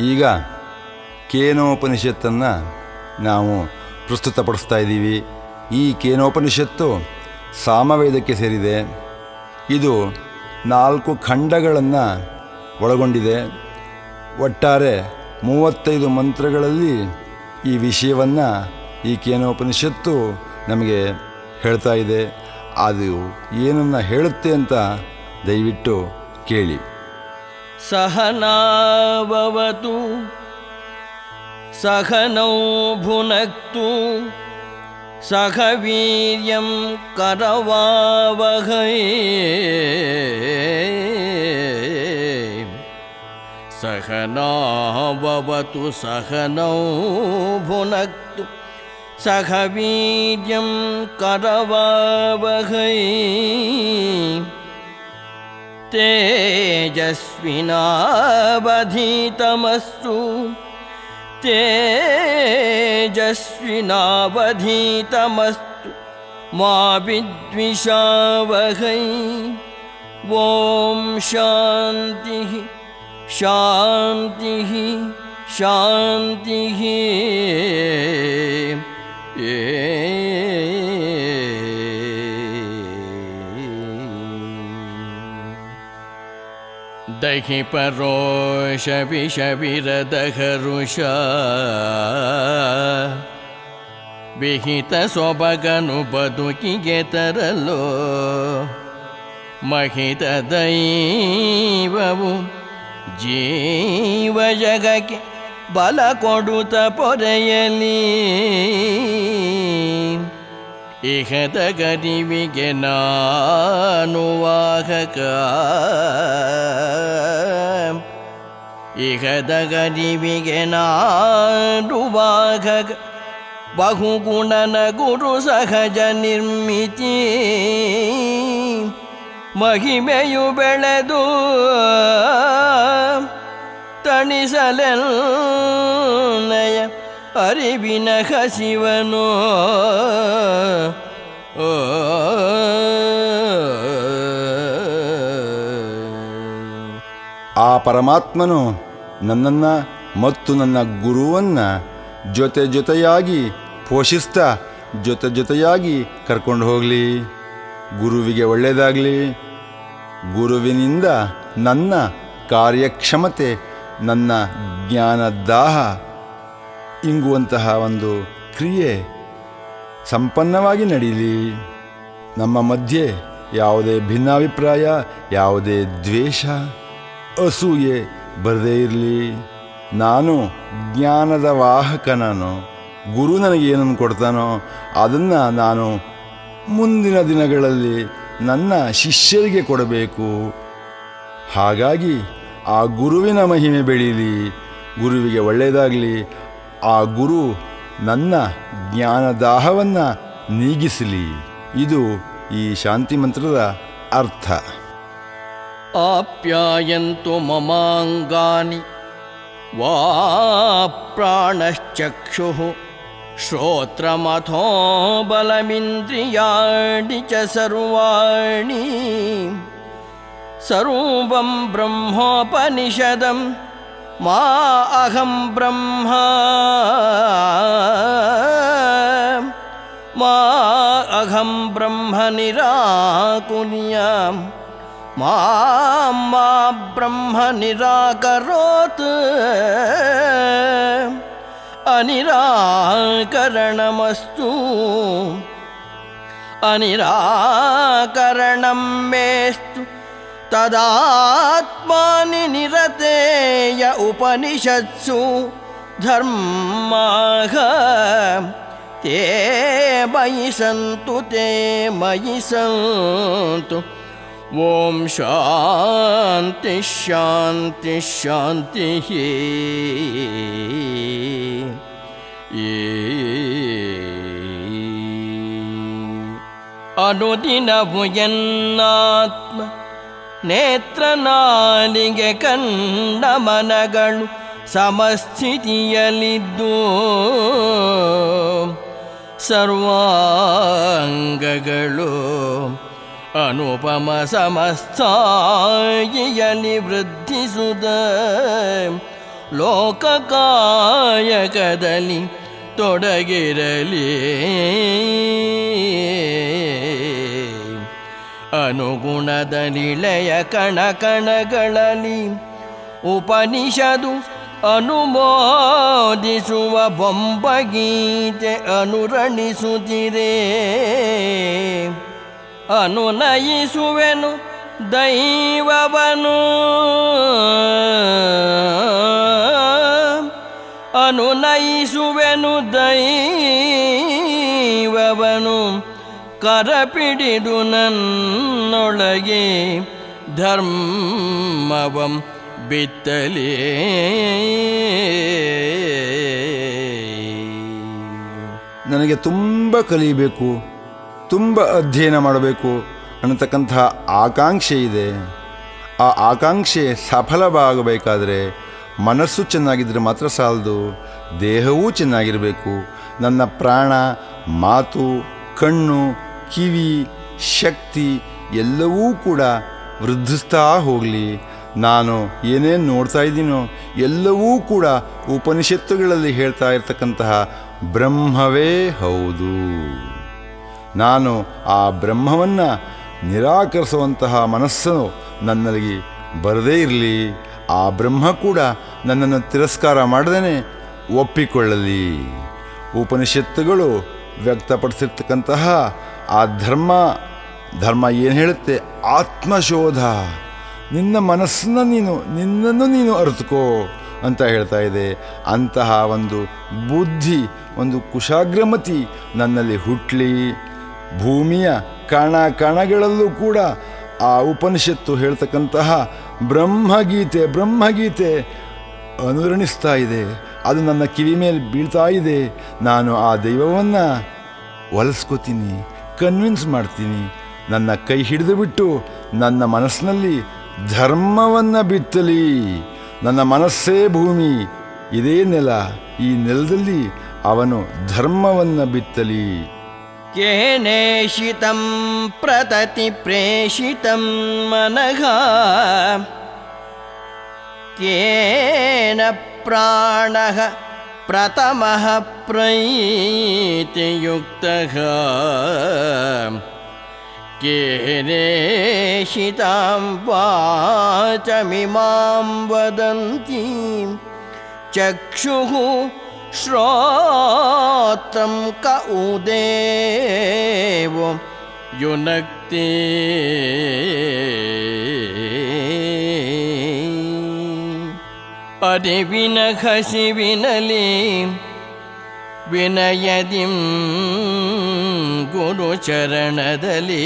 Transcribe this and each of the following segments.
ಈಗ ಕೇನೋಪನಿಷತ್ತನ್ನು ನಾವು ಪ್ರಸ್ತುತಪಡಿಸ್ತಾ ಇದ್ದೀವಿ. ಈ ಕೇನೋಪನಿಷತ್ತು ಸಾಮವೇದಕ್ಕೆ ಸೇರಿದೆ. ಇದು 4 ಖಂಡಗಳನ್ನು ಒಳಗೊಂಡಿದೆ. ಒಟ್ಟಾರೆ 35 ಮಂತ್ರಗಳಲ್ಲಿ ಈ ವಿಷಯವನ್ನು ಈ ಕೇನೋಪನಿಷತ್ತು ನಮಗೆ ಹೇಳ್ತಾ ಇದೆ. ಅದು ಏನನ್ನು ಹೇಳುತ್ತೆ ಅಂತ ದಯವಿಟ್ಟು ಕೇಳಿ. ಸಹನಾವವತು ಸಹನೌ ಭುನಕ್ತು ಸಹ ವೀರ್ಯಂ ಕರವಾವಹೈ ಸಹನಾವವತು ಸಹನೌ ಭುನಕ್ತು ಸಹ ವೀರ್ಯಂ ಕರವಾವಹೈ ತೇಜಸ್ವಿನಾವಧೀತಮಸ್ತು ತೇಜಸ್ವಿನಾವಧೀತಮಸ್ತು ಮಾ ವಿದ್ವಿಷಾವಹೈ. ಓಂ ಶಾಂತಿ ಶಾಂತಿ ಶಾಂತಿ. ದಹಿ ಪರೋಷ ವಿಷ ವಿರದಹರುಷ ವಿಹಿತ ಸೊಬಗನು ಬದುಕಿಗೆ ತರಲು ಮಹಿತ ದೈವವು ಜೀವ ಜಗಕ್ಕೆ ಬಲ ಕೊಡುತ್ತ ಪೊರೆಯಲಿ. ಇಹದ ಗರಿವಿಗೆ ನಾನು ವಾಹಕ, ಇಹದ ಗರಿವಿಗೆ ನಾನು ವಾಹಕ. ಬಹುಗುಣನ ಗುರು ಸಹಜ ನಿರ್ಮಿತಿ ಮಹಿಮೆಯು ಬೆಳೆದು ತಣಿಸಲೆನ್ನಯ ಅರಿವಿನ ಹಸಿವನು. ಆ ಪರಮಾತ್ಮನು ನನ್ನನ್ನು ಮತ್ತು ನನ್ನ ಗುರುವನ್ನು ಜೊತೆ ಜೊತೆಯಾಗಿ ಪೋಷಿಸ್ತಾ ಜೊತೆ ಜೊತೆಯಾಗಿ ಕರ್ಕೊಂಡು ಹೋಗಲಿ. ಗುರುವಿಗೆ ಒಳ್ಳೆಯದಾಗಲಿ. ಗುರುವಿನಿಂದ ನನ್ನ ಕಾರ್ಯಕ್ಷಮತೆ, ನನ್ನ ಜ್ಞಾನದಾಹ ಇಂಗುವಂತಹ ಒಂದು ಕ್ರಿಯೆ ಸಂಪನ್ನವಾಗಿ ನಡೀಲಿ. ನಮ್ಮ ಮಧ್ಯೆ ಯಾವುದೇ ಭಿನ್ನಾಭಿಪ್ರಾಯ, ಯಾವುದೇ ದ್ವೇಷ, ಅಸೂಯೆ ಬರದೇ ಇರಲಿ. ನಾನು ಜ್ಞಾನದ ವಾಹಕನನು. ಗುರು ನನಗೆ ಏನನ್ನು ಕೊಡ್ತಾನೋ ಅದನ್ನು ನಾನು ಮುಂದಿನ ದಿನಗಳಲ್ಲಿ ನನ್ನ ಶಿಷ್ಯರಿಗೆ ಕೊಡಬೇಕು. ಹಾಗಾಗಿ ಆ ಗುರುವಿನ ಮಹಿಮೆ ಬೆಳೀಲಿ, ಗುರುವಿಗೆ ಒಳ್ಳೆಯದಾಗಲಿ. ಆ ಗುರು ನನ್ನ ಜ್ಞಾನದಾಹವನ್ನು ನೀಗಿಸಲಿ. ಇದು ಈ ಶಾಂತಿ ಮಂತ್ರದ ಅರ್ಥ. ಆಪ್ಯಾಯಂತು ಮಮಾಂಗಾನಿ ವಾ ಪ್ರಾಣಶ್ಚಕ್ಷುಃ ಶ್ರೋತ್ರಮಥೋ ಬಲಮಿಂದ್ರಿಯಾಣಿ ಚ ಸರ್ವಾಣಿ. ಸರ್ವಂ ಬ್ರಹ್ಮೋಪನಿಷದಂ ಮಾ ಅಹಂ ಬ್ರಹ್ಮ ಮಾ ಅಹಂ ಬ್ರಹ್ಮ ನಿರಾಕುರ್ಯಾಂ ಮಾ ಬ್ರಹ್ಮ ನಿರಾಕರೋತ್. ಅನಿರಾಕರಣಮಸ್ತು ಅನಿರಾಕರಣಂ ಮೇಸ್ತು ತದಾತ್ಮಾನಿ ನಿರತೇಯ ಉಪನಿಷತ್ಸು ಧರ್ಮಾಃ ತೇ ಮಯಿ ಸಂತು ತೇ ಮಯಿ ಸಂತು. ಓಂ ಶಾಂತಿ ಶಾಂತಿ ಶಾಂತಿ. ಅನುದಿನವು ಎನ್ನಾತ್ಮ ನೇತ್ರನಾಲಿಗೆ ಕಂಡ ಮನಗಳು ಸಮಸ್ಥಿತಿಯಲ್ಲಿದ್ದು ಸರ್ವಾಂಗಗಳು ಅನುಪಮ ಸಮಸ್ಥಾಯಿಯಲ್ಲಿ ವೃದ್ಧಿಸುದ ಲೋಕಕಾಯಕದಲ್ಲಿ ತೊಡಗಿರಲಿ. ಅನುಗುಣದನಿಳೆಯ ಕಣಕಣಗಳಲ್ಲಿ ಉಪನಿಷದು ಅನುಮೋದಿಸುವ ಬೊಂಬಗೀತೆ ಅನುರಣಿಸುತ್ತಿರೇ. ಅನುನಯಿಸುವೆನು ದೈವವನು, ಅನುನಯಿಸುವೆನು ದೈವವನು, ಕರಪಿಡಿದು ನನ್ನೊಳಗೆ ಧರ್ಮವಂ ಬಿತ್ತಲೇ. ನನಗೆ ತುಂಬ ಕಲಿಯಬೇಕು, ತುಂಬ ಅಧ್ಯಯನ ಮಾಡಬೇಕು ಅನ್ನತಕ್ಕಂತಹ ಆಕಾಂಕ್ಷೆ ಇದೆ. ಆ ಆಕಾಂಕ್ಷೆ ಸಫಲವಾಗಬೇಕಾದರೆ ಮನಸ್ಸು ಚೆನ್ನಾಗಿದ್ದರೆ ಮಾತ್ರ ಸಾಲದು, ದೇಹವೂ ಚೆನ್ನಾಗಿರಬೇಕು. ನನ್ನ ಪ್ರಾಣ, ಮಾತು, ಕಣ್ಣು, ಕಿವಿ, ಶಕ್ತಿ ಎಲ್ಲವೂ ಕೂಡ ವೃದ್ಧಿಸ್ತಾ ಹೋಗಲಿ. ನಾನು ಏನೇನು ನೋಡ್ತಾ ಇದ್ದೀನೋ ಎಲ್ಲವೂ ಕೂಡ ಉಪನಿಷತ್ತುಗಳಲ್ಲಿ ಹೇಳ್ತಾ ಇರ್ತಕ್ಕಂತಹ ಬ್ರಹ್ಮವೇ ಹೌದು. ನಾನು ಆ ಬ್ರಹ್ಮವನ್ನು ನಿರಾಕರಿಸುವಂತಹ ಮನಸ್ಸು ನನ್ನಲ್ಲಿ ಬರದೇ ಇರಲಿ. ಆ ಬ್ರಹ್ಮ ಕೂಡ ನನ್ನನ್ನು ತಿರಸ್ಕಾರ ಮಾಡದೇ ಒಪ್ಪಿಕೊಳ್ಳಲಿ. ಉಪನಿಷತ್ತುಗಳು ವ್ಯಕ್ತಪಡಿಸಿರ್ತಕ್ಕಂತಹ ಆ ಧರ್ಮ ಏನು ಹೇಳುತ್ತೆ? ಆತ್ಮಶೋಧ. ನಿನ್ನ ಮನಸ್ಸನ್ನು ನಿನ್ನನ್ನು ನೀನು ಅರಿತುಕೋ ಅಂತ ಹೇಳ್ತಾ ಇದೆ. ಅಂತಹ ಒಂದು ಬುದ್ಧಿ, ಒಂದು ಕುಶಾಗ್ರಮತಿ ನನ್ನಲ್ಲಿ ಹುಟ್ಟಲಿ. ಭೂಮಿಯ ಕಣಗಳಲ್ಲೂ ಕೂಡ ಆ ಉಪನಿಷತ್ತು ಹೇಳ್ತಕ್ಕಂತಹ ಬ್ರಹ್ಮಗೀತೆ ಅನುರಣಿಸ್ತಾ ಇದೆ. ಅದು ನನ್ನ ಕಿವಿ ಮೇಲೆ ಬೀಳ್ತಾ ಇದೆ. ನಾನು ಆ ದೈವವನ್ನು ಒಲಿಸ್ಕೋತೀನಿ, ಕನ್ವಿನ್ಸ್ ಮಾಡ್ತೀನಿ. ನನ್ನ ಕೈ ಹಿಡಿದು ಬಿಟ್ಟು ನನ್ನ ಮನಸ್ಸಿನಲ್ಲಿ ಧರ್ಮವನ್ನು ಬಿತ್ತಲಿ. ನನ್ನ ಮನಸ್ಸೇ ಭೂಮಿ, ಇದೇ ನೆಲ. ಈ ನೆಲದಲ್ಲಿ ಅವನು ಧರ್ಮವನ್ನು ಬಿತ್ತಲಿ. ಕೇನೇಷಿತಂ ಪ್ರತತಿ ಪ್ರೇಷಿತಂ ಮನಃ ಕೇನ ಪ್ರಾಣಃ ಪ್ರಥಮಃ ಪ್ರೈತಿಯುಕ್ತಃ ಕೇನೇಷಿತಾಂ ವಾಚಮಿಮಾಂ ವದಂತೀಂ ಚಕ್ಷುಃ ಶ್ರೋತ್ರಂ ಕ ಉದೇವೋ ಯುನಕ್ತಿ ಅರಿವಿನ ಹಸಿವಿನಲಿ ವಿನಯದಿಂ ಗುರುಚರಣದಲ್ಲಿ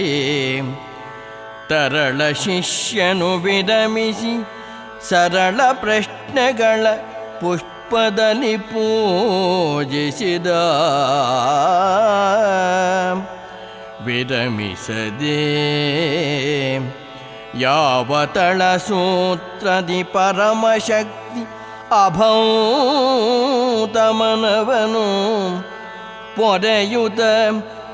ತರಳ ಶಿಷ್ಯನು ವಿರಮಿಸಿ ಸರಳ ಪ್ರಶ್ನೆಗಳ ಪುಷ್ಪದಲ್ಲಿ ಪೂಜಿಸಿದ. ವಿರಮಿಸದೆ ಯಾವ ತಳ ಸೂತ್ರದಿ ಪರಮಶಕ್ತಿ ಅಭೌತಮನವನು ಪೊರೆಯುತ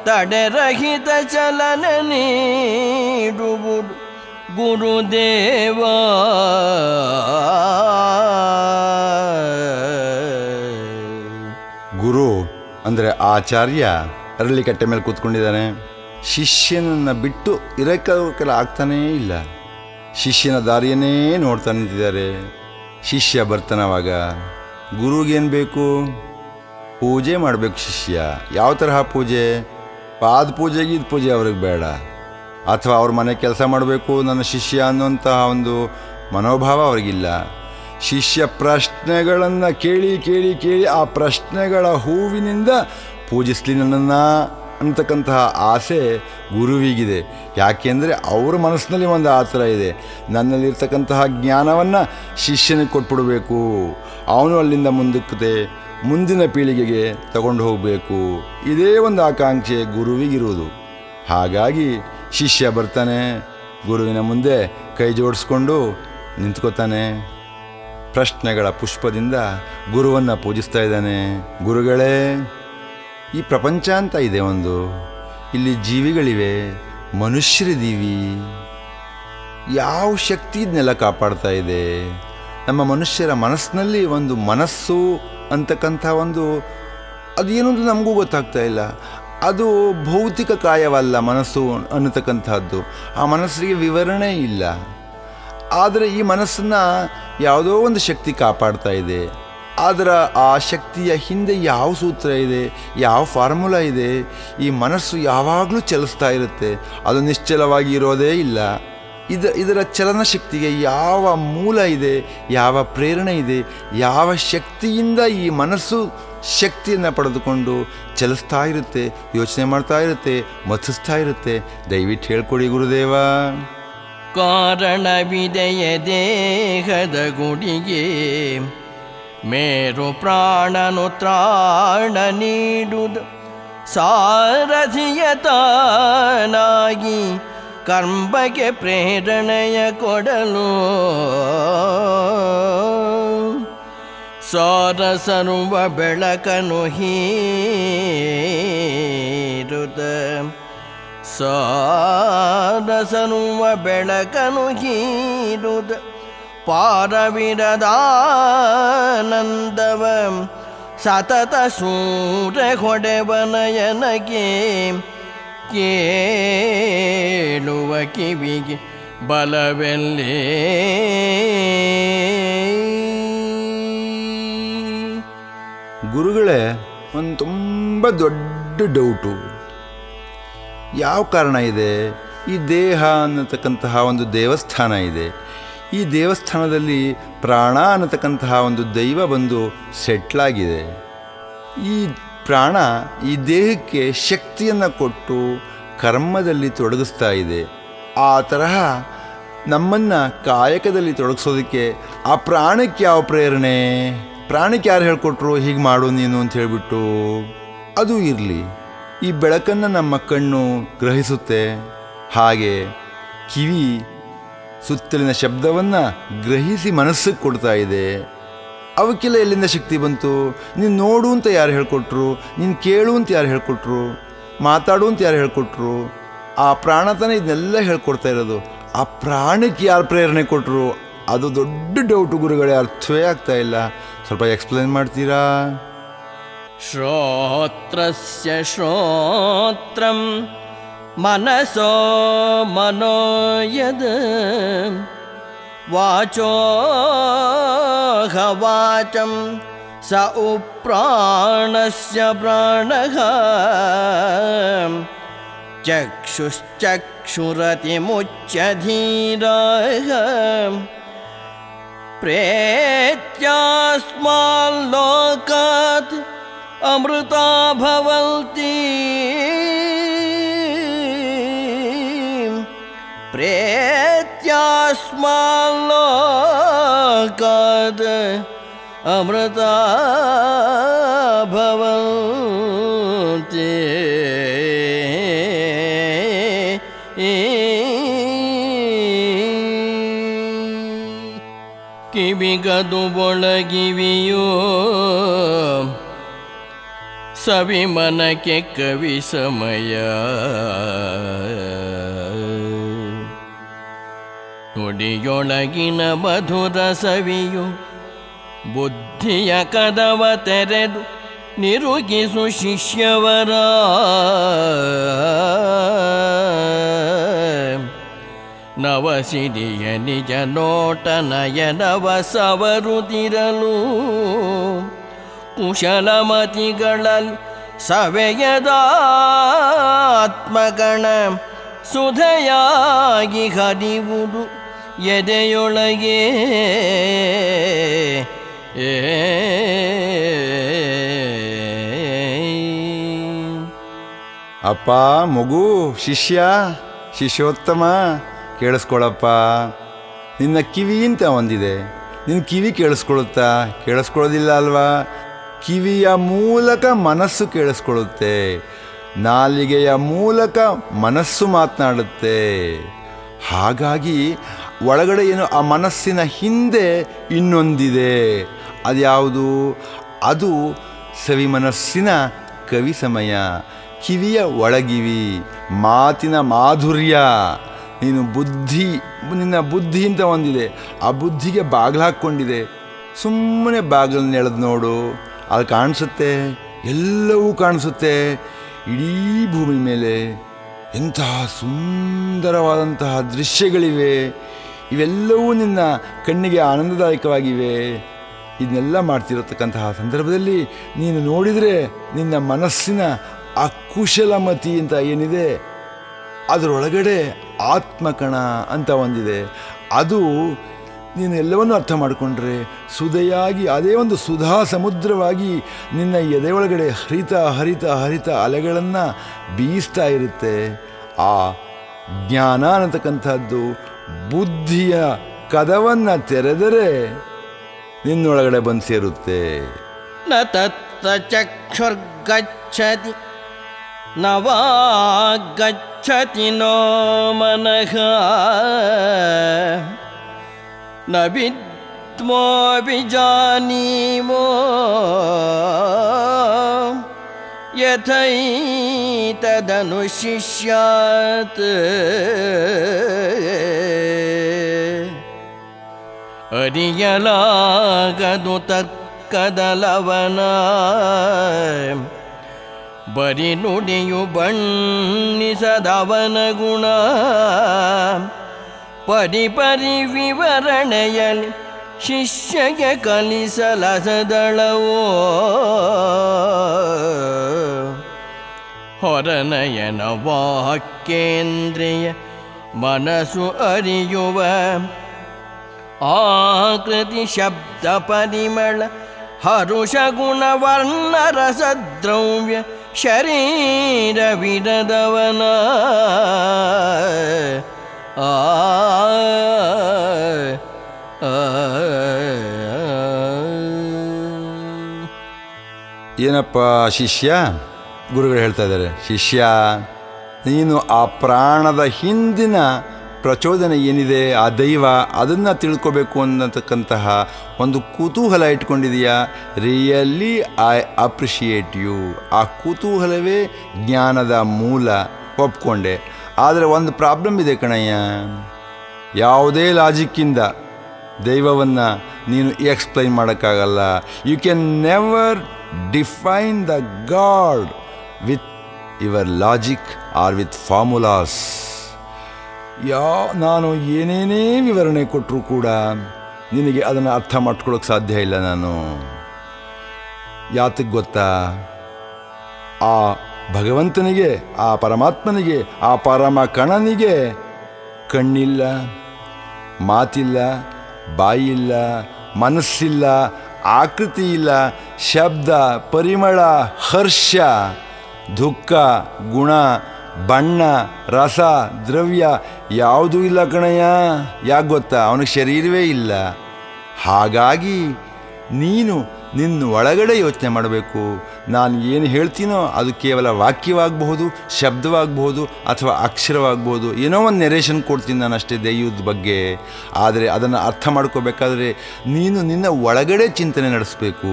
ತಡೆರಹಿತ ಚಲನ ನೀಡುವುದು ಗುರುದೇವ. ಗುರು ಅಂದರೆ ಆಚಾರ್ಯ ಅರಳಿಕಟ್ಟೆ ಮೇಲೆ ಕೂತ್ಕೊಂಡಿದ್ದಾನೆ. ಶಿಷ್ಯನನ್ನು ಬಿಟ್ಟು ಇರಕ್ಕೆಲ್ಲ ಆಗ್ತಾನೇ ಇಲ್ಲ. ಶಿಷ್ಯನ ದಾರಿಯನ್ನೇ ನೋಡ್ತಾ ನಿಂತಿದ್ದಾರೆ. ಶಿಷ್ಯ ಬರ್ತಾನವಾಗ ಗುರುಗೇನು ಬೇಕು? ಪೂಜೆ ಮಾಡಬೇಕು ಶಿಷ್ಯ. ಯಾವ ತರಹ ಪೂಜೆ? ಪಾದ ಪೂಜೆಗೆ ಇದು ಪೂಜೆ ಅವ್ರಿಗೆ ಬೇಡ. ಅಥವಾ ಅವ್ರ ಮನೆ ಕೆಲಸ ಮಾಡಬೇಕು ನನ್ನ ಶಿಷ್ಯ ಅನ್ನುವಂತಹ ಒಂದು ಮನೋಭಾವ ಅವ್ರಿಗಿಲ್ಲ. ಶಿಷ್ಯ ಪ್ರಶ್ನೆಗಳನ್ನು ಕೇಳಿ ಕೇಳಿ ಕೇಳಿ ಆ ಪ್ರಶ್ನೆಗಳ ಹೂವಿನಿಂದ ಪೂಜಿಸ್ಲಿ ನನ್ನನ್ನು ಅಂತಕ್ಕಂತಹ ಆಸೆ ಗುರುವಿಗಿದೆ. ಯಾಕೆಂದರೆ ಅವರ ಮನಸ್ಸಿನಲ್ಲಿ ಒಂದು ಆ ಥರ ಇದೆ, ನನ್ನಲ್ಲಿರ್ತಕ್ಕಂತಹ ಜ್ಞಾನವನ್ನು ಶಿಷ್ಯನಿಗೆ ಕೊಟ್ಬಿಡಬೇಕು, ಅವನು ಅಲ್ಲಿಂದ ಮುಂದಿನ ಪೀಳಿಗೆಗೆ ತಗೊಂಡು ಹೋಗಬೇಕು. ಇದೇ ಒಂದು ಆಕಾಂಕ್ಷೆ ಗುರುವಿಗಿರುವುದು. ಹಾಗಾಗಿ ಶಿಷ್ಯ ಬರ್ತಾನೆ, ಗುರುವಿನ ಮುಂದೆ ಕೈ ಜೋಡಿಸ್ಕೊಂಡು ನಿಂತ್ಕೋತಾನೆ. ಪ್ರಶ್ನೆಗಳ ಪುಷ್ಪದಿಂದ ಗುರುವನ್ನು ಪೂಜಿಸ್ತಾ ಇದ್ದಾನೆ. ಗುರುಗಳೇ, ಈ ಪ್ರಪಂಚ ಅಂತ ಇದೆ ಒಂದು, ಇಲ್ಲಿ ಜೀವಿಗಳಿವೆ, ಮನುಷ್ಯರಿದ್ದೀವಿ. ಯಾವ ಶಕ್ತಿ ಇದನ್ನೆಲ್ಲ ಕಾಪಾಡ್ತಾ ಇದೆ? ನಮ್ಮ ಮನುಷ್ಯರ ಮನಸ್ಸಿನಲ್ಲಿ ಒಂದು ಮನಸ್ಸು ಅಂತಕ್ಕಂಥ ಒಂದು ಅದು ಏನೊಂದು ನಮಗೂ ಗೊತ್ತಾಗ್ತಾ ಇಲ್ಲ. ಅದು ಭೌತಿಕ ಕಾಯವಲ್ಲ ಮನಸ್ಸು ಅನ್ನತಕ್ಕಂಥದ್ದು. ಆ ಮನಸ್ಸಿಗೆ ವಿವರಣೆ ಇಲ್ಲ. ಆದರೆ ಈ ಮನಸ್ಸನ್ನು ಯಾವುದೋ ಒಂದು ಶಕ್ತಿ ಕಾಪಾಡ್ತಾ ಇದೆ. ಆದರೆ ಆ ಶಕ್ತಿಯ ಹಿಂದೆ ಯಾವ ಸೂತ್ರ ಇದೆ, ಯಾವ ಫಾರ್ಮುಲಾ ಇದೆ? ಈ ಮನಸ್ಸು ಯಾವಾಗಲೂ ಚಲಿಸ್ತಾ ಇರುತ್ತೆ, ಅದು ನಿಶ್ಚಲವಾಗಿ ಇರೋದೇ ಇಲ್ಲ. ಇದರ ಚಲನ ಶಕ್ತಿಗೆ ಯಾವ ಮೂಲ ಇದೆ, ಯಾವ ಪ್ರೇರಣೆ ಇದೆ, ಯಾವ ಶಕ್ತಿಯಿಂದ ಈ ಮನಸ್ಸು ಶಕ್ತಿಯನ್ನು ಪಡೆದುಕೊಂಡು ಚಲಿಸ್ತಾ ಇರುತ್ತೆ, ಯೋಚನೆ ಮಾಡ್ತಾ ಇರುತ್ತೆ, ಮಥಿಸ್ತಾ ಇರುತ್ತೆ? ದಯವಿಟ್ಟು ಹೇಳ್ಕೊಡಿ ಗುರುದೇವ. ಕಾರಣವಿದೆಯ ದೇಹದ ಗುಡಿಗೆ ಮೇರು ಪ್ರಾಣನು ತ್ರಾಣ ನೀಡುವುದು ಸಾರಥಿಯ ತಾನಾಗಿ ಕರ್ಮಕ್ಕೆ ಪ್ರೇರಣೆಯ ಕೊಡಲು ಸಾರಸರುವ ಬೆಳಕನು ಹೀರುದ ಸಾರಸರುವ ಬೆಳಕನು ಹೀರುದ ಪಾರವಿರದಾನಂದವ ಸತತ ಸೂರ್ಯ ಹೊಡೆವನಯನಗೆ ಕೇಳುವ ಕಿವಿಗೆ ಬಲವೆಲ್ಲೇ. ಗುರುಗಳೇ, ಒಂದು ತುಂಬ ದೊಡ್ಡ ಡೌಟು. ಯಾವ ಕಾರಣ ಇದೆ? ಈ ದೇಹ ಅನ್ನತಕ್ಕಂತಹ ಒಂದು ದೇವಸ್ಥಾನ ಇದೆ. ಈ ದೇವಸ್ಥಾನದಲ್ಲಿ ಪ್ರಾಣ ಅನ್ನತಕ್ಕಂತಹ ಒಂದು ದೈವ ಬಂದು ಸೆಟ್ಲಾಗಿದೆ. ಈ ಪ್ರಾಣ ಈ ದೇಹಕ್ಕೆ ಶಕ್ತಿಯನ್ನು ಕೊಟ್ಟು ಕರ್ಮದಲ್ಲಿ ತೊಡಗಿಸ್ತಾ ಇದೆ. ಆ ತರಹ ನಮ್ಮನ್ನು ಕಾಯಕದಲ್ಲಿ ತೊಡಗಿಸೋದಕ್ಕೆ ಆ ಪ್ರಾಣಕ್ಕೆ ಯಾವ ಪ್ರೇರಣೆ? ಪ್ರಾಣಕ್ಕೆ ಯಾರು ಹೇಳ್ಕೊಟ್ರು ಹೀಗೆ ಮಾಡು ನೀನು ಅಂತ ಹೇಳಿಬಿಟ್ಟು? ಅದು ಇರಲಿ, ಈ ಬೆಳಕನ್ನು ನಮ್ಮ ಕಣ್ಣು ಗ್ರಹಿಸುತ್ತೆ, ಹಾಗೆ ಕಿವಿ ಸುತ್ತಲಿನ ಶಬ್ದವನ್ನು ಗ್ರಹಿಸಿ ಮನಸ್ಸಿಗೆ ಕೊಡ್ತಾ ಇದೆ. ಅವಕ್ಕೆಲ್ಲ ಎಲ್ಲಿಂದ ಶಕ್ತಿ ಬಂತು? ನೀನು ನೋಡು ಅಂತ ಯಾರು ಹೇಳ್ಕೊಟ್ರು? ನೀನು ಕೇಳು ಅಂತ ಯಾರು ಹೇಳ್ಕೊಟ್ರು? ಮಾತಾಡು ಅಂತ ಯಾರು ಹೇಳ್ಕೊಟ್ರು? ಆ ಪ್ರಾಣ ತಾನೇ ಇದನ್ನೆಲ್ಲ ಹೇಳ್ಕೊಡ್ತಾ ಇರೋದು. ಆ ಪ್ರಾಣಕ್ಕೆ ಯಾರು ಪ್ರೇರಣೆ ಕೊಟ್ಟರು? ಅದು ದೊಡ್ಡ ಡೌಟು ಗುರುಗಳೇ, ಅರ್ಥವೇ ಆಗ್ತಾ ಇಲ್ಲ. ಸ್ವಲ್ಪ ಎಕ್ಸ್ಪ್ಲೇನ್ ಮಾಡ್ತೀರಾ? ಶ್ರೋತ್ರಸ್ಯ ಶ್ರೋತ್ರಂ ಮನಸೋ ಮನೋ ಯದ್ ವಾಚೋ ವಾಚಂ ಸ ಉಪ್ರಾಣಸ್ಯ ಪ್ರಾಣಃ ಚಕ್ಷುಶ್ಚಕ್ಷುರತಿಮುಚ್ಯಧೀರಃ ಪ್ರೇತ್ಯಾಸ್ಮಾಲ್ಲೋಕಾತ್ ಅಮೃತಾ ಭವಂತಿ ಪ್ರೇತ್ಯಾಸ್ಮಾಲ್ಲೋಕಾತ್ ಅಮೃತಾ ಭವಂತಿ. ಕಿವಿಗದು ಒಳಗಿವಿಯೋ ಸವಿಮನಕ್ಕೆ ಕವಿ ಸಮಯ ನುಡಿಯೊಳಗಿನ ಮಧುರ ಸವಿಯು ಬುದ್ಧಿಯ ಕದವ ತೆರೆದು ನಿರುಗಿಸು ಶಿಷ್ಯವರ ನವಸಿರಿಯ ನಿಜ ನೋಟ ನಯನವ ಸವರುತ್ತಿರಲು ಕುಶಲಮತಿಗಳಲ್ಲಿ ಸವೆಯದ ಆತ್ಮಗಣ ಸುಧೆಯಾಗಿ ಹರಿವುದು ಎದೆಯೊಳಗೆ. ಅಪ್ಪ, ಮಗು, ಶಿಷ್ಯ, ಶಿಷ್ಯೋತ್ತಮ, ಕೇಳಿಸ್ಕೊಳಪ್ಪ. ನಿನ್ನ ಕಿವಿ ಅಂತ ಒಂದಿದೆ, ನಿನ್ನ ಕಿವಿ ಕೇಳಿಸ್ಕೊಳುತ್ತಾ? ಕೇಳಿಸ್ಕೊಳ್ಳೋದಿಲ್ಲ ಅಲ್ವಾ? ಕಿವಿಯ ಮೂಲಕ ಮನಸ್ಸು ಕೇಳಿಸ್ಕೊಳ್ಳುತ್ತೆ, ನಾಲಿಗೆಯ ಮೂಲಕ ಮನಸ್ಸು ಮಾತನಾಡುತ್ತೆ. ಹಾಗಾಗಿ ಒಳಗಡೆ ಏನು ಆ ಮನಸ್ಸಿನ ಹಿಂದೆ ಇನ್ನೊಂದಿದೆ. ಅದ್ಯಾವುದು? ಅದು ಸವಿಮನಸ್ಸಿನ ಕವಿ ಸಮಯ. ಕಿವಿಯ ಒಳಗಿವಿ, ಮಾತಿನ ಮಾಧುರ್ಯ, ನೀನು ನಿನ್ನ ಬುದ್ಧಿ ಅಂತ ಒಂದಿದೆ, ಆ ಬುದ್ಧಿಗೆ ಬಾಗಿಲು ಹಾಕ್ಕೊಂಡಿದೆ. ಸುಮ್ಮನೆ ಬಾಗಿಲನ್ನ ಎಳೆದು ನೋಡು, ಅಲ್ಲಿ ಕಾಣಿಸುತ್ತೆ, ಎಲ್ಲವೂ ಕಾಣಿಸುತ್ತೆ. ಇಡೀ ಭೂಮಿ ಮೇಲೆ ಎಂತಹ ಸುಂದರವಾದಂತಹ ದೃಶ್ಯಗಳಿವೆ. ಇವೆಲ್ಲವೂ ನಿನ್ನ ಕಣ್ಣಿಗೆ ಆನಂದದಾಯಕವಾಗಿವೆ. ಇದನ್ನೆಲ್ಲ ಮಾಡ್ತಿರತಕ್ಕಂತಹ ಸಂದರ್ಭದಲ್ಲಿ ನೀನು ನೋಡಿದರೆ ನಿನ್ನ ಮನಸ್ಸಿನ ಆ ಕುಶಲಮತಿ ಅಂತ ಏನಿದೆ ಅದರೊಳಗಡೆ ಆತ್ಮಕಣ ಅಂತ ಒಂದಿದೆ. ಅದು ನೀನು ಎಲ್ಲವನ್ನೂ ಅರ್ಥ ಮಾಡಿಕೊಂಡ್ರೆ ಸುಧೆಯಾಗಿ ಅದೇ ಒಂದು ಸುಧಾ ಸಮುದ್ರವಾಗಿ ನಿನ್ನ ಎದೆಯೊಳಗಡೆ ಹರಿತ ಹರಿತ ಹರಿತ ಅಲೆಗಳನ್ನು ಬೀಸ್ತಾ ಇರುತ್ತೆ. ಆ ಜ್ಞಾನ ಅನ್ನತಕ್ಕಂಥದ್ದು ಬುದ್ಧಿಯ ಕದವನ್ನು ತೆರೆದರೆ ನಿನ್ನೊಳಗಡೆ ಬಂದು ಸೇರುತ್ತೆ. ನ ತತ್ತ ಚಕ್ಷುರ್ಗಚ್ಚತಿ ನ ವಾ ಗಚ್ಚತಿ ನೋ ಮನಃ ನ ವಿದ್ಮೋ ವಿಜಾನೀಮೋ ಯಥೈತದನುಶಿಷ್ಯಾತ್ ಅರಿಯಲಾಗದು ತರ್ಕದಲವನ ಬರಿ ನುಡಿಯು ಬಣ್ಣಿಸದವನ ಗುಣ ಪರಿ ವಿವರಣೆಯಲ್ಲಿ ಶಿಷ್ಯಗೆ ಕಲಿಸಲಸದಳವೋ ಹೊರನಯನ ವಾಕ್ಯೇಂದ್ರಿಯ ಮನಸ್ಸು ಅರಿಯುವ ಆಕೃತಿ ಶಬ್ದ ಪರಿಮಳ ಹರುಷ ಗುಣ ವರ್ಣ ರಸದ್ರವ್ಯ ಶರೀರವಿರದವನ ಏನಪ್ಪ ಶಿಷ್ಯ, ಗುರುಗಳು ಹೇಳ್ತಾ ಇದ್ದಾರೆ, ಶಿಷ್ಯ ನೀನು ಆ ಪ್ರಾಣದ ಹಿಂದಿನ ಪ್ರಚೋದನೆ ಏನಿದೆ, ಆ ದೈವ, ಅದನ್ನು ತಿಳ್ಕೋಬೇಕು ಅನ್ನತಕ್ಕಂತಹ ಒಂದು ಕುತೂಹಲ ಇಟ್ಕೊಂಡಿದೆಯಾ. Really I appreciate you. ಆ ಕುತೂಹಲವೇ ಜ್ಞಾನದ ಮೂಲ, ಒಪ್ಕೊಂಡೆ. ಆದರೆ ಒಂದು ಪ್ರಾಬ್ಲಮ್ ಇದೆ ಕಣಯ್ಯ. ಯಾವುದೇ ಲಾಜಿಕ್ಕಿಂದ ದೈವವನ್ನು ನೀನು ಎಕ್ಸ್ಪ್ಲೈನ್ ಮಾಡೋಕ್ಕಾಗಲ್ಲ. You can never define the God with your logic or with formulas. ನಾನು ಏನೇನೇ ವಿವರಣೆ ಕೊಟ್ಟರೂ ಕೂಡ ನಿನಗೆ ಅದನ್ನು ಅರ್ಥ ಮಾಡ್ಕೊಳ್ಳೋಕೆ ಸಾಧ್ಯ ಇಲ್ಲ. ನಾನು ಯಾತಕ್ಕೆ ಗೊತ್ತಾ, ಆ ಭಗವಂತನಿಗೆ, ಆ ಪರಮಾತ್ಮನಿಗೆ, ಆ ಪರಮ ಕಣನಿಗೆ ಕಣ್ಣಿಲ್ಲ, ಮಾತಿಲ್ಲ, ಬಾಯಿಲ್ಲ, ಮನಸ್ಸಿಲ್ಲ, ಆಕೃತಿ ಇಲ್ಲ, ಶಬ್ದ, ಪರಿಮಳ, ಹರ್ಷ, ದುಃಖ, ಗುಣ, ಬಣ್ಣ, ರಸ, ದ್ರವ್ಯ ಯಾವುದೂ ಇಲ್ಲ ಕಣಯ್ಯ. ಯಾಕೆ ಗೊತ್ತಾ, ಅವನಿಗೆ ಶರೀರವೇ ಇಲ್ಲ. ಹಾಗಾಗಿ ನೀನು ನಿನ್ನ ಒಳಗಡೆ ಯೋಚನೆ ಮಾಡಬೇಕು. ನಾನು ಏನು ಹೇಳ್ತೀನೋ ಅದು ಕೇವಲ ವಾಕ್ಯವಾಗಬಹುದು, ಶಬ್ದವಾಗಬಹುದು, ಅಥವಾ ಅಕ್ಷರವಾಗಬಹುದು. ಏನೋ ಒಂದು ನೆರೇಷನ್ ಕೊಡ್ತೀನಿ ನಾನು ಅಷ್ಟೇ ದೈವದ ಬಗ್ಗೆ. ಆದರೆ ಅದನ್ನು ಅರ್ಥ ಮಾಡ್ಕೋಬೇಕಾದ್ರೆ ನೀನು ನಿನ್ನ ಒಳಗಡೆ ಚಿಂತನೆ ನಡೆಸಬೇಕು.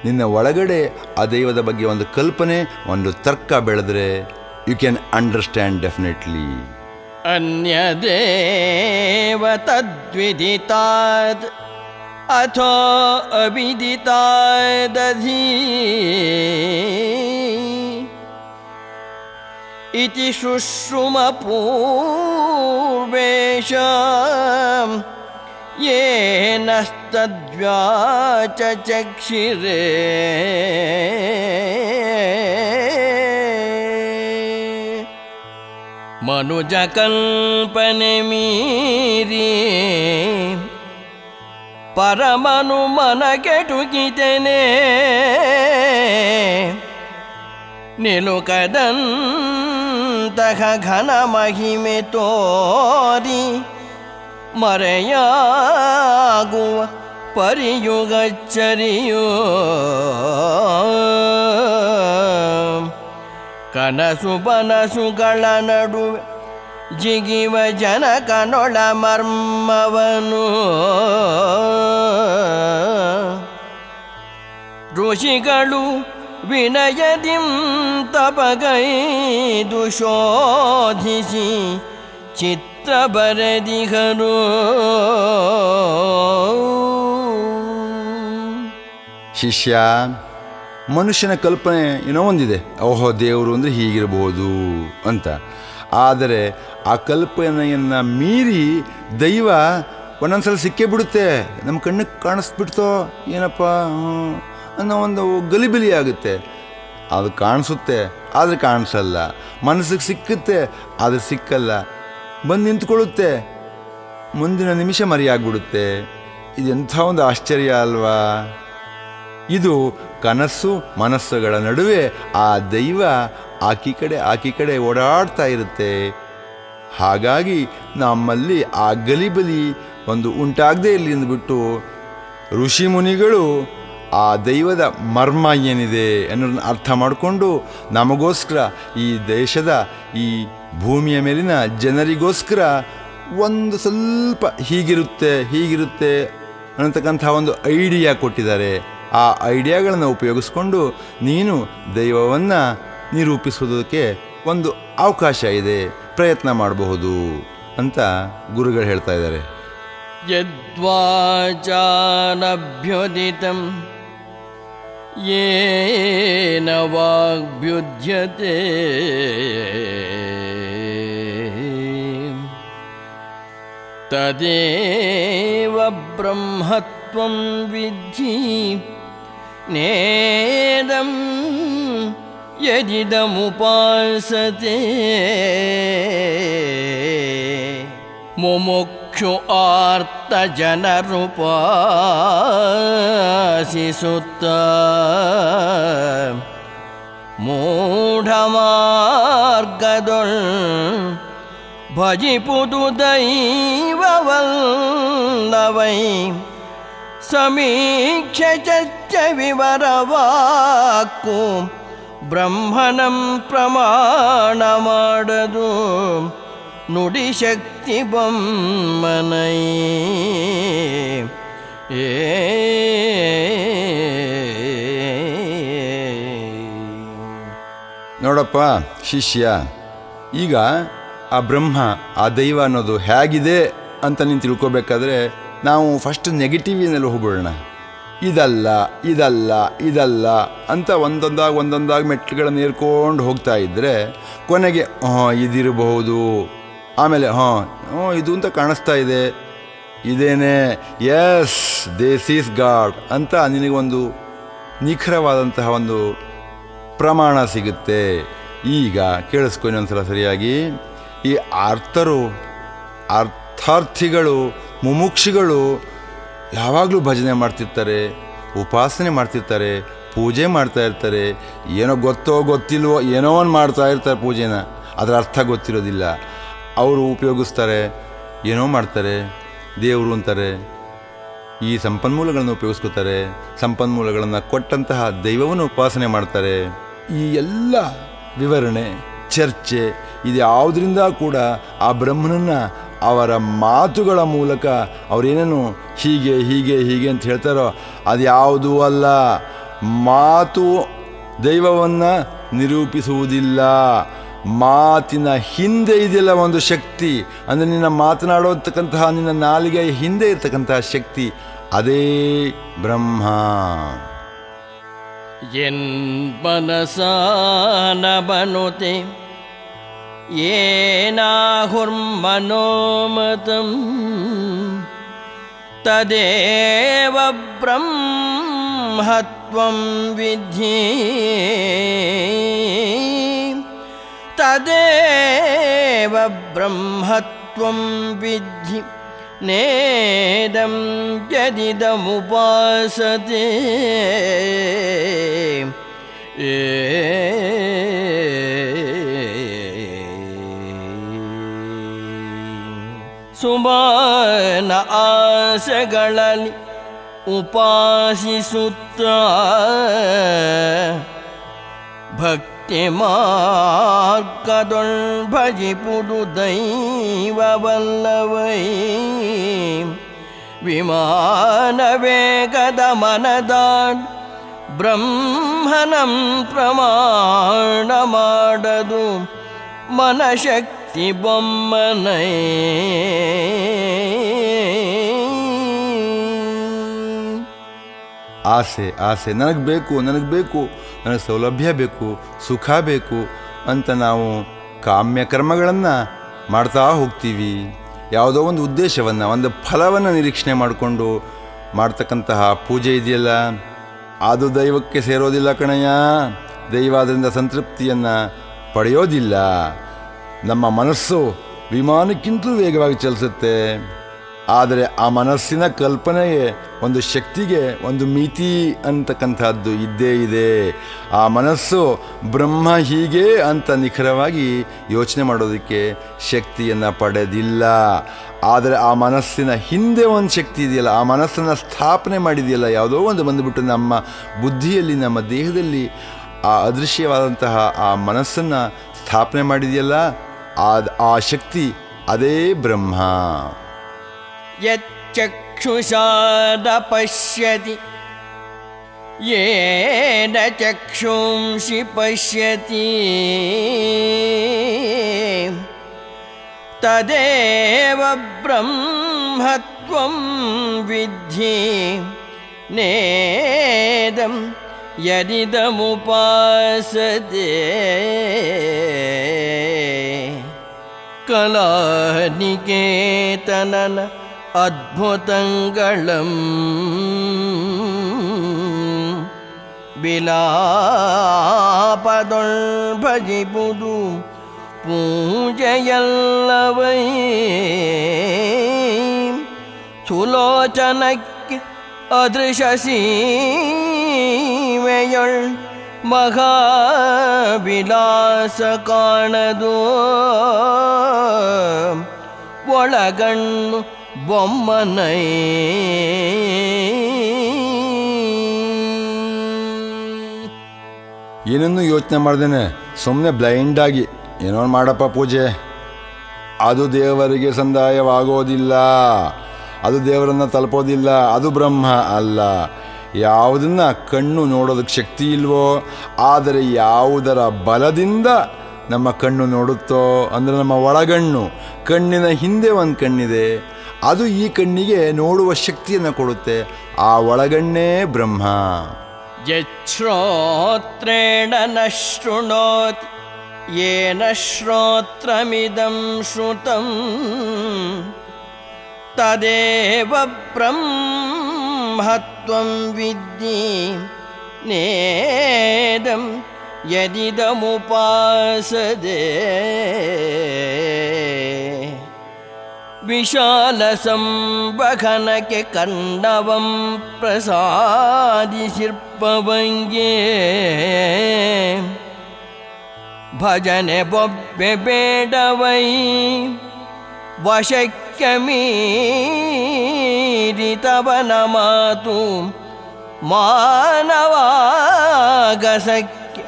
ನಿನ್ನ ಒಳಗಡೆ ಆ ದೈವದ ಬಗ್ಗೆ ಒಂದು ಕಲ್ಪನೆ, ಒಂದು ತರ್ಕ ಬೆಳೆದ್ರೆ ಯು ಕ್ಯಾನ್ ಅಂಡರ್ಸ್ಟ್ಯಾಂಡ್ ಡೆಫಿನೆಟ್ಲಿ. ಅನ್ಯದೇವ ತದ್ವಿದಿತಾದ್ ಅಥೋ ಅವಿದಿತಾದಧಿ ಇತಿ ಶುಶ್ರುಮ ಪೂರ್ವೇಶಾಂ ಯೇನಸ್ತದ್ವ್ಯಾಚಕ್ಷಿರೇ ಮನುಜ ಕಲ್ಪನೆ ಮೀರಿ ಪರಮನು ಮನ ಕೆಟುಕಿತೆನೆ ನಿಲುಕದಂತಹ ಘನ ಮಹಿಮೆ ತೋರಿ ಮರೆಯಾಗುವ ಪರಿಯುಗಚ್ಚರಿಯೋ ಕನಸು ಬನಸುಗಳ ನಡುವೆ ಜಿಗಿವ ಜನಕನೊಳ ಮರ್ಮವನು ಋಷಿಗಳು ವಿನಯದಿಂ ತಪಗೈದು ಶೋಧಿಸಿ ಚಿತ್ರ ಬರೆದಿಗರು. ಶಿಷ್ಯ, ಮನುಷ್ಯನ ಕಲ್ಪನೆ ಏನೋ ಒಂದಿದೆ, ಓಹೋ ದೇವರು ಅಂದರೆ ಹೀಗಿರಬಹುದು ಅಂತ. ಆದರೆ ಆ ಕಲ್ಪನೆಯನ್ನು ಮೀರಿ ದೈವ ಒಂದೊಂದ್ಸಲ ಸಿಕ್ಕೇ ಬಿಡುತ್ತೆ. ನಮ್ಮ ಕಣ್ಣಿಗೆ ಕಾಣಿಸ್ಬಿಡ್ತೋ ಏನಪ್ಪ ಅನ್ನೋ ಒಂದು ಗಲಿಬಿಲಿ ಆಗುತ್ತೆ. ಅದು ಕಾಣಿಸುತ್ತೆ ಆದರೆ ಕಾಣಿಸಲ್ಲ, ಮನಸ್ಸಿಗೆ ಸಿಕ್ಕುತ್ತೆ ಆದರೆ ಸಿಕ್ಕಲ್ಲ, ಬಂದು ನಿಂತ್ಕೊಳ್ಳುತ್ತೆ, ಮುಂದಿನ ನಿಮಿಷ ಮರೆಯಾಗ್ಬಿಡುತ್ತೆ. ಇದೆಂಥ ಒಂದು ಆಶ್ಚರ್ಯ ಅಲ್ವಾ? ಇದು ಕನಸು ಮನಸ್ಸುಗಳ ನಡುವೆ ಆ ದೈವ ಆಕಿ ಕಡೆ ಓಡಾಡ್ತಾ ಇರುತ್ತೆ. ಹಾಗಾಗಿ ನಮ್ಮಲ್ಲಿ ಆ ಗಲಿಬಲಿ ಒಂದು ಉಂಟಾಗದೇ ಇರಲಿ ಅಂದ್ಬಿಟ್ಟು ಋಷಿ ಮುನಿಗಳು ಆ ದೈವದ ಮರ್ಮ ಏನಿದೆ ಅನ್ನೋದನ್ನ ಅರ್ಥ ಮಾಡಿಕೊಂಡು ನಮಗೋಸ್ಕರ, ಈ ದೇಶದ ಈ ಭೂಮಿಯ ಮೇಲಿನ ಜನರಿಗೋಸ್ಕರ ಒಂದು ಸ್ವಲ್ಪ ಹೀಗಿರುತ್ತೆ ಅನ್ನತಕ್ಕಂಥ ಒಂದು ಐಡಿಯಾ ಕೊಟ್ಟಿದ್ದಾರೆ. ಆ ಐಡಿಯಾಗಳನ್ನು ಉಪಯೋಗಿಸ್ಕೊಂಡು ನೀನು ದೈವವನ್ನು ನಿರೂಪಿಸೋದಕ್ಕೆ ಒಂದು ಅವಕಾಶ ಇದೆ, ಪ್ರಯತ್ನ ಮಾಡಬಹುದು ಅಂತ ಗುರುಗಳು ಹೇಳ್ತಾ ಇದ್ದಾರೆ. ಯದ್ವಾಚಾನಭ್ಯುದಿತಂ ಯೇನ ವಾಗ್ಭ್ಯುಜ್ಯತೆ ತದೇವ ಬ್ರಹ್ಮತ್ವಂ ವಿದ್ಧಿ ನೇದಂ ಯದಿದಮುಪಾಸತೆ. ಮುಮುಕ್ಷು ಆರ್ತ ಜನರುಪಾಸಿಸುತ್ತ ಮೂಢಮಾರ್ಗದೊಳ್ ಭಜಿಪುದು ದೈವವಲ್ಲವೈ ಸಮೀಕ್ಷ ಚರ್ಚ ವಿವರವಾಕ್ಕು ಬ್ರಹ್ಮನಂ ಪ್ರಮಾಣ ಮಾಡದು ನುಡಿ ಶಕ್ತಿ ಬೊಮ್ಮನೈ. ನೋಡಪ್ಪ ಶಿಷ್ಯ, ಈಗ ಆ ಬ್ರಹ್ಮ, ಆ ದೈವ ಅನ್ನೋದು ಹೇಗಿದೆ ಅಂತ ನೀನು ತಿಳ್ಕೊಬೇಕಾದ್ರೆ ನಾವು ಫಸ್ಟ್ ನೆಗೆಟಿವಿನಲ್ಲಿ ಹೋಗ್ಬಿಡೋಣ. ಇದಲ್ಲ ಅಂತ ಒಂದೊಂದಾಗಿ ಮೆಟ್ಲುಗಳನ್ನು ಏರ್ಕೊಂಡು ಹೋಗ್ತಾ ಇದ್ದರೆ ಕೊನೆಗೆ ಇದಿರಬಹುದು, ಆಮೇಲೆ ಇದು ಅಂತ ಕಾಣಿಸ್ತಾ ಇದೆ, ಇದೇನೇ, ಎಸ್ ದಿಸ್ ಈಸ್ ಗಾಡ್ ಅಂತ ನಿನಗೊಂದು ನಿಖರವಾದಂತಹ ಒಂದು ಪ್ರಮಾಣ ಸಿಗುತ್ತೆ. ಈಗ ಕೇಳಿಸ್ಕೊ ಇನ್ನೊಂದ್ಸಲ ಸರಿಯಾಗಿ. ಈ ಅರ್ಥಾರ್ಥಿಗಳು ಮುಮುಕ್ಷಿಗಳು ಯಾವಾಗಲೂ ಭಜನೆ ಮಾಡ್ತಿರ್ತಾರೆ, ಉಪಾಸನೆ ಮಾಡ್ತಿರ್ತಾರೆ, ಪೂಜೆ ಮಾಡ್ತಾ ಇರ್ತಾರೆ. ಏನೋ ಗೊತ್ತಿಲ್ವೋ ಏನೋ ಒಂದು ಮಾಡ್ತಾ ಇರ್ತಾರೆ ಪೂಜೆನ, ಅದರ ಅರ್ಥ ಗೊತ್ತಿರೋದಿಲ್ಲ. ಅವರು ಉಪಯೋಗಿಸ್ತಾರೆ, ಏನೋ ಮಾಡ್ತಾರೆ, ದೇವರು ಅಂತಾರೆ, ಈ ಸಂಪನ್ಮೂಲಗಳನ್ನು ಉಪಯೋಗಿಸ್ಕೋತಾರೆ, ಸಂಪನ್ಮೂಲಗಳನ್ನು ಕೊಟ್ಟಂತಹ ದೈವವನ್ನು ಉಪಾಸನೆ ಮಾಡ್ತಾರೆ. ಈ ಎಲ್ಲ ವಿವರಣೆ, ಚರ್ಚೆ ಇದು ಯಾವುದರಿಂದ ಕೂಡ ಆ ಬ್ರಹ್ಮನನ್ನು ಅವರ ಮಾತುಗಳ ಮೂಲಕ ಅವರೇನೇನು ಹೀಗೆ ಅಂತ ಹೇಳ್ತಾರೋ ಅದು ಯಾವುದೂ ಅಲ್ಲ. ಮಾತು ದೈವವನ್ನು ನಿರೂಪಿಸುವುದಿಲ್ಲ. ಮಾತಿನ ಹಿಂದೆ ಇದೆಯಲ್ಲ ಒಂದು ಶಕ್ತಿ, ಅಂದರೆ ನಿನ್ನ ಮಾತನಾಡೋತಕ್ಕಂತಹ ನಿನ್ನ ನಾಲಿಗೆಯ ಹಿಂದೆ ಇರ್ತಕ್ಕಂತಹ ಶಕ್ತಿ, ಅದೇ ಬ್ರಹ್ಮ. ಎನ್ ಮನಸಾನ ಬನುತೆ ಏನಾಹುರ್ಮನೋಮತಂ ತದೇವ ಬ್ರಹ್ಮತ್ವಂ ವಿದ್ಧಿ ತದೇವ ಬ್ರಹ್ಮತ್ವಂ ವಿದ್ಧಿ ನೇದಂ ಯದಿದಮುಪಾಸತೆ. ಸುಮಾನ ಆಸೆಗಳಲ್ಲಿ ಉಪಾಸಿಸುತ್ತ ಭಕ್ತಿ ಮಾರ್ಗದೊಳ್ ಭಜಿಪುದು ದೈವವಲ್ಲವೈ ವಿಮಾನ ವೇಗದ ಮನದಾಡ್ ಬ್ರಹ್ಮನಂ ಪ್ರಮಾಣ ಮಾಡದು ಮನಶಕ್ತಿ ಬೊಮ್ಮನೈ ಆಸೆ ಆಸೆ, ನನಗೆ ಬೇಕು ನನಗೆ ಸೌಲಭ್ಯ ಬೇಕು, ಸುಖ ಬೇಕು ಅಂತ ನಾವು ಕಾಮ್ಯ ಕರ್ಮಗಳನ್ನು ಮಾಡ್ತಾ ಹೋಗ್ತೀವಿ. ಯಾವುದೋ ಒಂದು ಉದ್ದೇಶವನ್ನು, ಒಂದು ಫಲವನ್ನು ನಿರೀಕ್ಷಣೆ ಮಾಡಿಕೊಂಡು ಮಾಡ್ತಕ್ಕಂತಹ ಪೂಜೆ ಇದೆಯಲ್ಲ, ಅದು ದೈವಕ್ಕೆ ಸೇರೋದಿಲ್ಲ ಕಣಯ್ಯ. ದೈವ ಅದರಿಂದ ಸಂತೃಪ್ತಿಯನ್ನು ಪಡೆಯೋದಿಲ್ಲ. ನಮ್ಮ ಮನಸ್ಸು ವಿಮಾನಕ್ಕಿಂತಲೂ ವೇಗವಾಗಿ ಚಲಿಸುತ್ತೆ. ಆದರೆ ಆ ಮನಸ್ಸಿನ ಕಲ್ಪನೆಗೆ, ಒಂದು ಶಕ್ತಿಗೆ ಒಂದು ಮಿತಿ ಅಂತಕ್ಕಂಥದ್ದು ಇದ್ದೇ ಇದೆ. ಆ ಮನಸ್ಸು ಬ್ರಹ್ಮ ಹೀಗೆ ಅಂತ ನಿಖರವಾಗಿ ಯೋಚನೆ ಮಾಡೋದಕ್ಕೆ ಶಕ್ತಿಯನ್ನು ಪಡೆದಿಲ್ಲ. ಆದರೆ ಆ ಮನಸ್ಸಿನ ಹಿಂದೆ ಒಂದು ಶಕ್ತಿ ಇದೆಯಲ್ಲ, ಆ ಮನಸ್ಸನ್ನು ಸ್ಥಾಪನೆ ಮಾಡಿದೆಯಲ್ಲ, ಯಾವುದೋ ಒಂದು ಬಂದುಬಿಟ್ಟು ನಮ್ಮ ಬುದ್ಧಿಯಲ್ಲಿ, ನಮ್ಮ ದೇಹದಲ್ಲಿ ಆ ಅದೃಶ್ಯವಾದಂತಹ ಆ ಮನಸ್ಸನ್ನು ಸ್ಥಾಪನೆ ಮಾಡಿದೆಯಲ್ಲ, ಆ ಶಕ್ತಿ ಅದೇ ಬ್ರಹ್ಮ. ಯಚ್ಚಕ್ಷುಷಾದ ಪಶ್ಯತಿ ಯೇನ ಚಕ್ಷುಂಷಿ ಪಶ್ಯತಿ ತದೇವ ಬ್ರಹ್ಮತ್ವಂ ವಿದ್ಧಿ ನೇದಂ ಯದಿದಮುಪಾಸತೆ ಕಲಾನಿಕೇತನನ ಅದ್ಭುತಂಗಳಂ ಬಿಲಾಪದೊಳ್ ಭಜಿಪುದು ಪೂಜೆಯಲ್ಲವೈ ಸುಲೋಚನಕ್ಕೆ ಅದೃಶ ಸೀಮೆಯೊಳ್ ಮಹಾವಿಲಾಸ ಕಾಣದು ಒಳಗಣ್ಣು ಬೊಮ್ಮನೈ ಏನನ್ನೂ ಯೋಚನೆ ಮಾಡ್ದೇನೆ ಸುಮ್ಮನೆ ಬ್ಲೈಂಡಾಗಿ ಏನೋ ಮಾಡಪ್ಪ ಪೂಜೆ, ಅದು ದೇವರಿಗೆ ಸಂದಾಯವಾಗೋದಿಲ್ಲ, ಅದು ದೇವರನ್ನು ತಲುಪೋದಿಲ್ಲ, ಅದು ಬ್ರಹ್ಮ ಅಲ್ಲ. ಯಾವುದನ್ನು ಕಣ್ಣು ನೋಡೋದಕ್ಕೆ ಶಕ್ತಿ ಇಲ್ವೋ, ಆದರೆ ಯಾವುದರ ಬಲದಿಂದ ನಮ್ಮ ಕಣ್ಣು ನೋಡುತ್ತೋ, ಅಂದರೆ ನಮ್ಮ ಒಳಗಣ್ಣು, ಕಣ್ಣಿನ ಹಿಂದೆ ಒಂದು ಕಣ್ಣಿದೆ, ಅದು ಈ ಕಣ್ಣಿಗೆ ನೋಡುವ ಶಕ್ತಿಯನ್ನು ಕೊಡುತ್ತೆ. ಆ ಒಳಗಣ್ಣೇ ಬ್ರಹ್ಮ. ಯಚ್ಛ್ರೋತ್ರೇಣ ನ ಶೃಣೋತಿ ಯೇನ ಶ್ರೋತ್ರಮಿದಂ ಶ್ರುತಂ ತದೇವ ಬ್ರಹ್ಮತ್ವಂ ವಿದ್ಧಿ ನೇದಂ ಯದಿದಮುಪಾಸದೆ ವಿಶಾಲ ಸಂವಹನಕ್ಕೆ ಕನ್ನವಂ ಪ್ರಸಾದಿಸಿರ್ಪವಂಗೆ ಭಜನೆ ಬೊಬ್ಬೆ ಬೇಡವೈ ವಶಕ್ಕೆ ಮೀರಿತವನ ಮಾತು ಮಾನವಾಗಸಕ್ಕೆ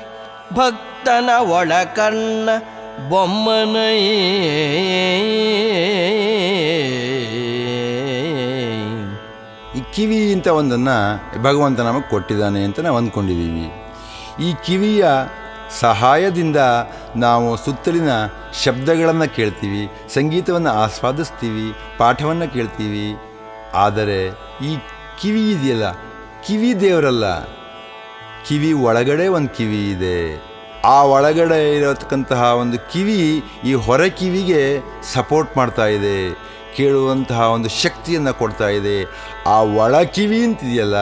ಭಕ್ತನ ಒಳಕರ್ಣ ಬೊಮ್ಮನೈ ಈ ಕಿವಿ ಅಂತ ಒಂದನ್ನು ಭಗವಂತ ನಮಗೆ ಕೊಟ್ಟಿದ್ದಾನೆ ಅಂತ ನಾವು ಅಂದ್ಕೊಂಡಿದ್ದೀವಿ. ಈ ಕಿವಿಯ ಸಹಾಯದಿಂದ ನಾವು ಸುತ್ತಲಿನ ಶಬ್ದಗಳನ್ನು ಕೇಳ್ತೀವಿ, ಸಂಗೀತವನ್ನು ಆಸ್ವಾದಿಸ್ತೀವಿ, ಪಾಠವನ್ನು ಕೇಳ್ತೀವಿ. ಆದರೆ ಈ ಕಿವಿ ಇದೆಯಲ್ಲ, ಕಿವಿ ದೇವರಲ್ಲ. ಕಿವಿ ಒಳಗಡೆ ಒಂದು ಕಿವಿ ಇದೆ. ಆ ಒಳಗಡೆ ಇರತಕ್ಕಂತಹ ಒಂದು ಕಿವಿ ಈ ಹೊರ ಕಿವಿಗೆ ಸಪೋರ್ಟ್ ಮಾಡ್ತಾ ಇದೆ, ಕೇಳುವಂತಹ ಒಂದು ಶಕ್ತಿಯನ್ನು ಕೊಡ್ತಾ ಇದೆ. ಆ ಒಳ ಕಿವಿ ಅಂತಿದೆಯಲ್ಲ,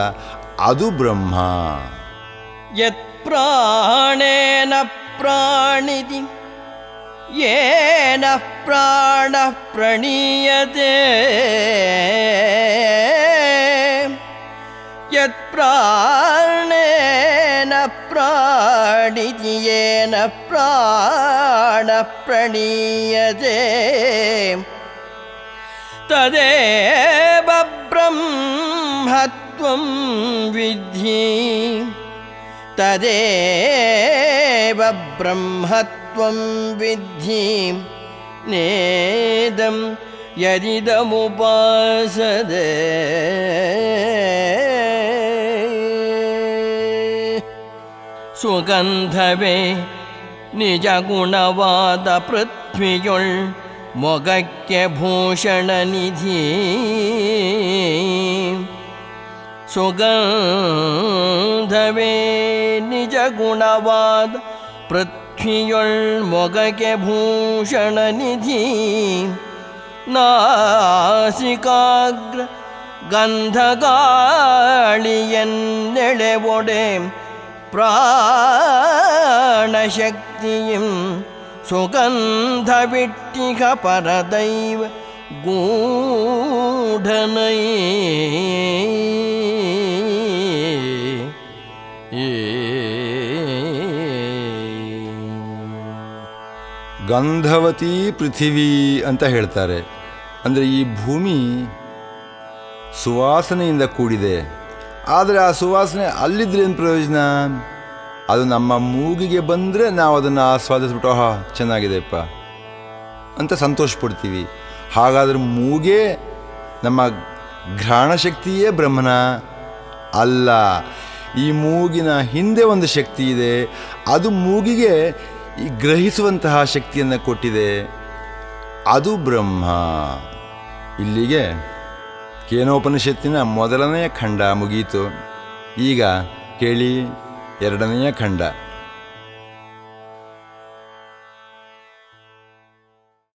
ಅದು ಬ್ರಹ್ಮ. ಯತ್ ಪ್ರಾಣೇನ ಪ್ರಾಣಿತಿ ಯೇನ ಪ್ರಾಣ ಪ್ರಣೀಯತೆ ಯತ್ ಪ್ರಾಣೇನ ಪ್ರಾಣಿತಿ ಯೇನ ಪ್ರಾಣ ಪ್ರಣೀಯತೆ ತದೇವ ಬ್ರಹ್ಮತ್ವಂ ವಿದ್ಧಿ ತದೇವ ಬ್ರಹ್ಮತ್ವಂ ವಿದ್ಧಿ ನೇದಂ ಯದಿದಮುಪಾಸದೆ ಸುಗಂಧವೇ ನಿಜ ಗುಣವಾದ ಪೃಥ್ವಿಯೊಳ್ ಮೊಗಕ್ಕೆ ಭೂಷಣ ನಿಧಿ ಸುಗಂಧವೇ ನಿಜ ಗುಣವಾದ ಪೃಥ್ವಿಯೊಳ್ ಮೊಗಕ್ಕೆ ಭೂಷಣ ನಿಧಿ ನಾಸಿಕಾಗ್ರ ಗಂಧಗಾಳಿಯನ್ನೆಳೆವೊಡೆ ಪ್ರಾಣಶಕ್ತಿಯಂ ಸುಗಂಧವಿಟ್ಟಿಗ ಪರದೈವ ಗೂಢನೈ ಗಂಧವತಿ ಪೃಥಿವಿ ಅಂತ ಹೇಳ್ತಾರೆ. ಅಂದರೆ ಈ ಭೂಮಿ ಸುವಾಸನೆಯಿಂದ ಕೂಡಿದೆ. ಆದರೆ ಆ ಸುವಾಸನೆ ಅಲ್ಲಿದ್ರೇನು ಪ್ರಯೋಜನ? ಅದು ನಮ್ಮ ಮೂಗಿಗೆ ಬಂದರೆ ನಾವು ಅದನ್ನು ಆಸ್ವಾದಿಸ್ಬಿಟ್ಟು ಆಹಾ ಚೆನ್ನಾಗಿದೆಪ್ಪ ಅಂತ ಸಂತೋಷ ಪಡ್ತೀವಿ. ಹಾಗಾದ್ರೆ ಮೂಗೇ ನಮ್ಮ ಘ್ರಾಣ ಶಕ್ತಿಯೇ ಬ್ರಹ್ಮನ ಅಲ್ಲ. ಈ ಮೂಗಿನ ಹಿಂದೆ ಒಂದು ಶಕ್ತಿ ಇದೆ. ಅದು ಮೂಗಿಗೆ ಈ ಗ್ರಹಿಸುವಂತಹ ಶಕ್ತಿಯನ್ನು ಕೊಟ್ಟಿದೆ. ಅದು ಬ್ರಹ್ಮ. ಇಲ್ಲಿಗೆ ಕೇನೋಪನಿಷತ್ತಿನ ಮೊದಲನೆಯ ಖಂಡ ಮುಗಿಯಿತು. ಈಗ ಕೇಳಿ ಎರಡನೆಯ ಖಂಡ.